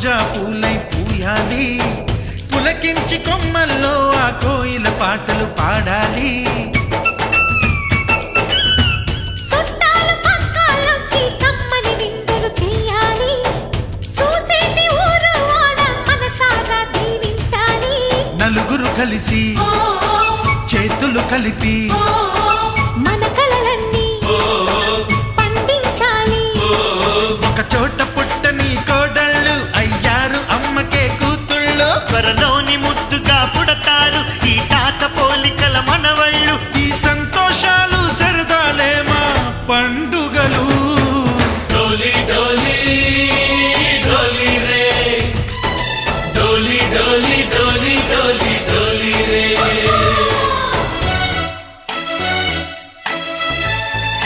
రోజా పూలై పూయాలి, పులకించి కొమ్మల్లో ఆ కోయిల పాటలు పాడాలి. నలుగురు కలిసి చేతులు కలిపి మన కలలన్నీ పండించాలి. ఒక చోట పుట్టని కోడళ్ళు అయ్యారు అమ్మకే కూతుళ్ళు. త్వరలోని ముద్దుగా పుడతారు ఈ తాత పోలికల మనవళ్ళు. ఈ సంతోషాలు సరదాలేమా పండుగ.